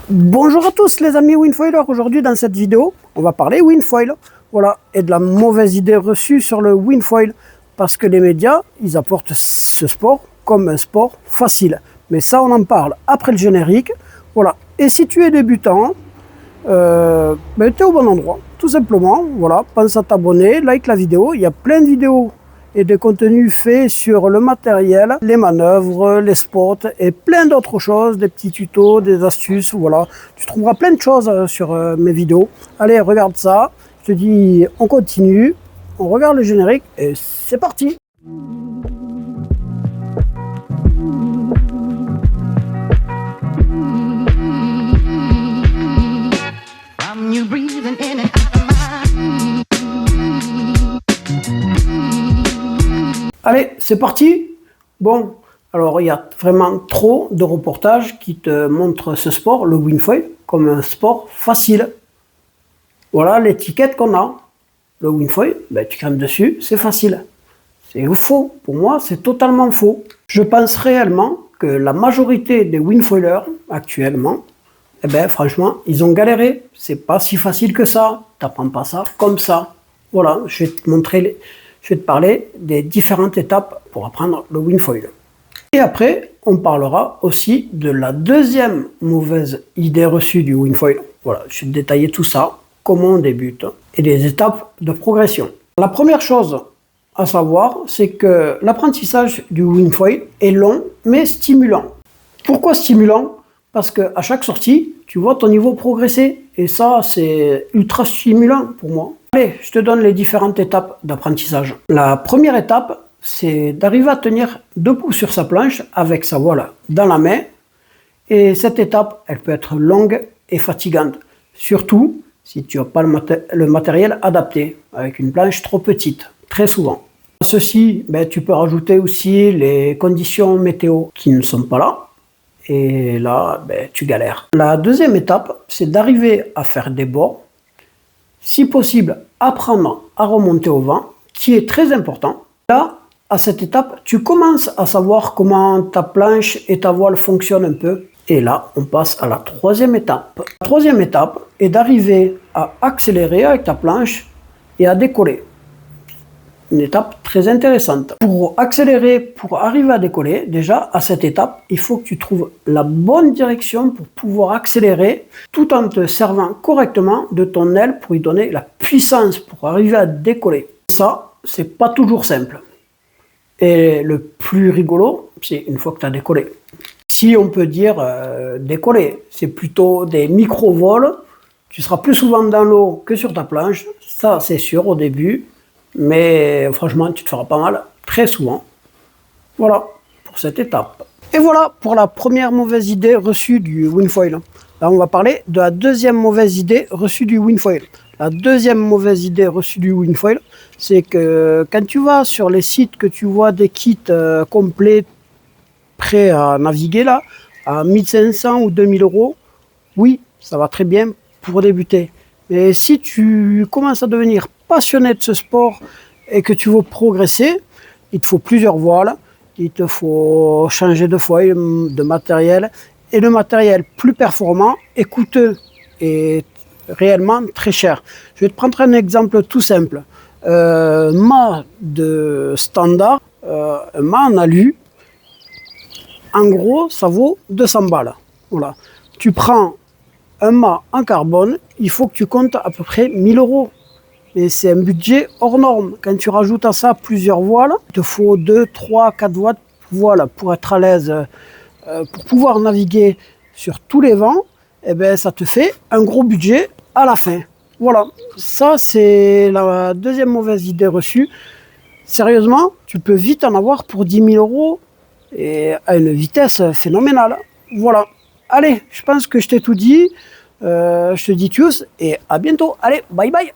Bonjour à tous les amis Winfoilers. Aujourd'hui dans cette vidéo, on va parler Winfoil. Voilà, et de la mauvaise idée reçue sur le Winfoil. Parce que les médias, ils apportent ce sport comme un sport facile. Mais ça, on en parle après le générique. Voilà, et si tu es débutant, tu es au bon endroit. Tout simplement, voilà, pense à t'abonner, like la vidéo. Il y a plein de vidéos et de contenus faits sur le matériel, les manœuvres, les spots et plein d'autres choses, des petits tutos, des astuces, voilà. Tu trouveras plein de choses sur mes vidéos. Allez, regarde ça. Je te dis, on continue, on regarde le générique et c'est parti. Allez, c'est parti. Bon, alors il y a vraiment trop de reportages qui te montrent ce sport, le Winfoil, comme un sport facile. Voilà l'étiquette qu'on a. Le Winfoil, tu crèmes dessus, c'est facile. C'est faux. Pour moi, c'est totalement faux. Je pense réellement que la majorité des Winfoilers actuellement, franchement, ils ont galéré. C'est pas si facile que ça. T'apprends pas ça comme ça. Voilà, je vais te parler des différentes étapes pour apprendre le Winfoil. Et après, on parlera aussi de la deuxième mauvaise idée reçue du Winfoil. Voilà, je vais te détailler tout ça, comment on débute et des étapes de progression. La première chose à savoir, c'est que l'apprentissage du Winfoil est long mais stimulant. Pourquoi stimulant? Parce qu'à chaque sortie, tu vois ton niveau progresser. Et ça, c'est ultra stimulant pour moi. Allez, je te donne les différentes étapes d'apprentissage. La première étape, c'est d'arriver à tenir debout sur sa planche avec sa voile dans la main. Et cette étape, elle peut être longue et fatigante. Surtout si tu n'as pas le matériel adapté, avec une planche trop petite, très souvent. À ceci, tu peux rajouter aussi les conditions météo qui ne sont pas là. Et là, tu galères. La deuxième étape, c'est d'arriver à faire des bords. Si possible, apprendre à remonter au vent, qui est très important. Là, à cette étape, tu commences à savoir comment ta planche et ta voile fonctionnent un peu. Et là, on passe à la troisième étape. La troisième étape est d'arriver à accélérer avec ta planche et à décoller. Une étape très intéressante. Pour accélérer, pour arriver à décoller, déjà à cette étape, il faut que tu trouves la bonne direction pour pouvoir accélérer tout en te servant correctement de ton aile pour lui donner la puissance pour arriver à décoller. Ça, c'est pas toujours simple. Et le plus rigolo, c'est une fois que tu as décollé. Si on peut dire décoller, c'est plutôt des micro-vols. Tu seras plus souvent dans l'eau que sur ta planche, ça c'est sûr au début. Mais franchement, tu te feras pas mal très souvent. Voilà pour cette étape. Et voilà pour la première mauvaise idée reçue du Winfoil. Là, on va parler de la deuxième mauvaise idée reçue du Winfoil. La deuxième mauvaise idée reçue du Winfoil, c'est que quand tu vas sur les sites que tu vois des kits complets prêts à naviguer là, à 1500 ou 2000 euros, oui, ça va très bien pour débuter. Mais si tu commences à devenir passionné de ce sport et que tu veux progresser, il te faut plusieurs voiles, il te faut changer de foil, de matériel, et le matériel plus performant est coûteux et réellement très cher. Je vais te prendre un exemple tout simple. Mât de standard, un mât en alu, en gros ça vaut 200 balles. Voilà. Tu prends un mât en carbone, il faut que tu comptes à peu près 1000 euros. Mais c'est un budget hors norme. Quand tu rajoutes à ça plusieurs voiles, il te faut 2, 3, 4 voiles pour être à l'aise, pour pouvoir naviguer sur tous les vents. Ça te fait un gros budget à la fin. Voilà, ça c'est la deuxième mauvaise idée reçue. Sérieusement, tu peux vite en avoir pour 10 000 euros et à une vitesse phénoménale. Voilà. Allez, je pense que je t'ai tout dit. Je te dis tchuss et à bientôt. Allez, bye bye.